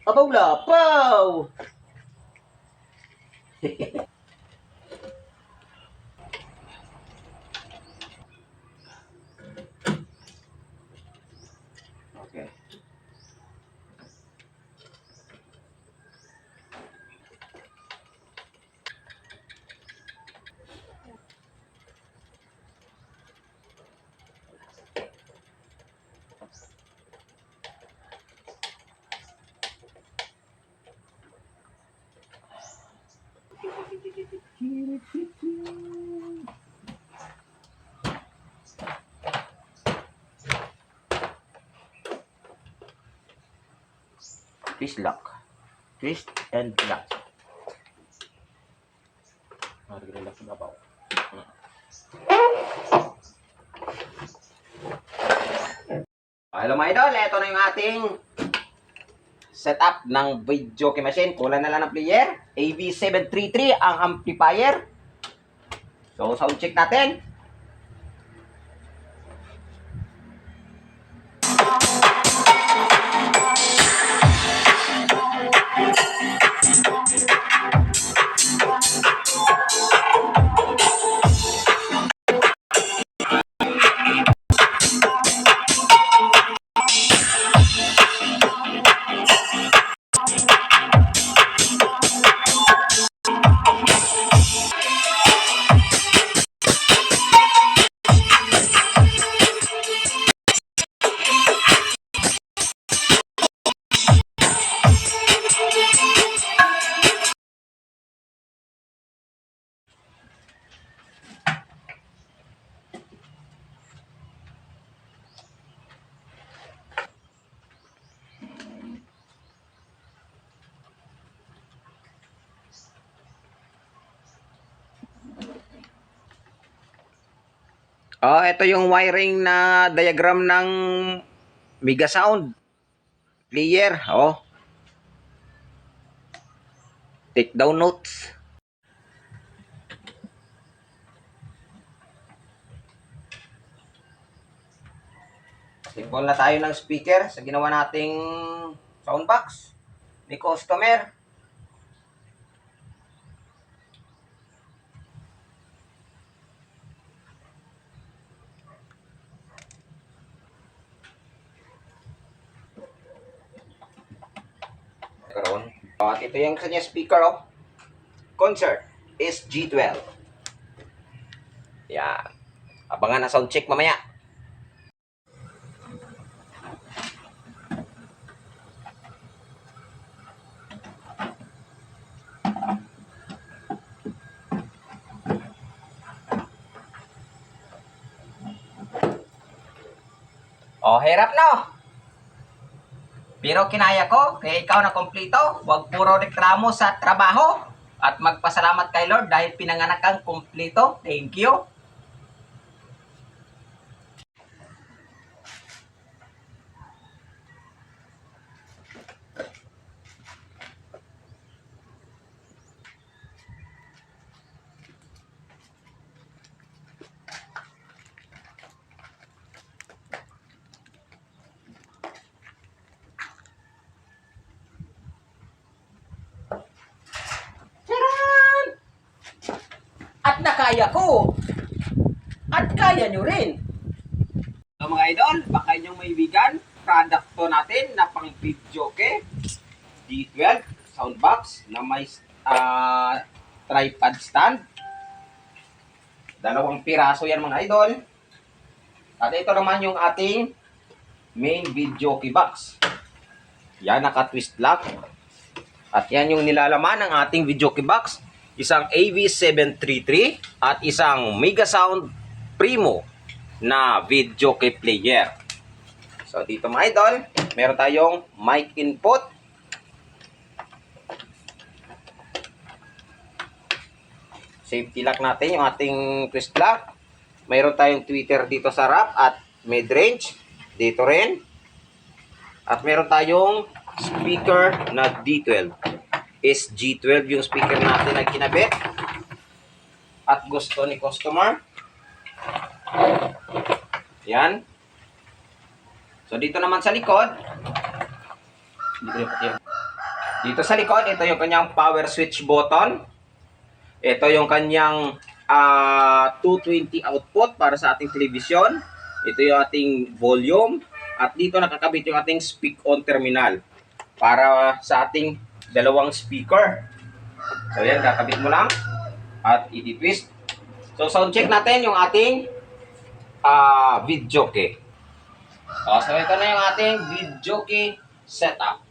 Abaw lapaw! Okay. Twist lock. Twist and lock. Relax na ba? Hello mga idol, ito na yung ating setup ng video key machine. Kulang na lang ng player. AV733 ang amplifier. So, sound check natin. Oh, ito yung wiring na diagram ng Mega Sound player. Oh. Take down notes. Simbol na tayo ng speaker sa ginawa nating soundbox ni customer. Karon. At ito yung kanya speaker oh. Concert is G12. Yan. Abangan na sound check mamaya. Oh, hirap no. Pero kinaya ko, kaya ikaw na kompleto. Huwag puro reklamo sa trabaho. At magpasalamat kay Lord dahil pinanganak kang kompleto. Thank you. At nakaya ko. At kaya nyo rin. So mga idol, baka inyong maibigan, product to natin na pang video ke D12 soundbox na may tripod stand. Dalawang piraso yan mga idol. At ito naman yung ating main video key box. Yan, naka-twist lock. At yan yung nilalaman ng ating video key box. Isang AV733 at isang Mega Sound Primo na video key player. So dito mga idol, meron tayong mic input. Safety lock natin yung ating twist lock. Mayroon tayong tweeter dito sa wrap at mid-range. Dito rin. At meron tayong speaker na D12. Is G12 yung speaker natin na kinabit. At gusto ni customer. Yan. So dito naman sa likod. Dito sa likod, ito yung kanyang power switch button. Ito yung kanyang 220 output para sa ating television. Ito yung ating volume. At dito nakakabit yung ating speak-on terminal para sa ating dalawang speaker. So yan, kakabit mo lang at i-twist. So sound check natin yung ating video key. So ito na yung ating video key setup.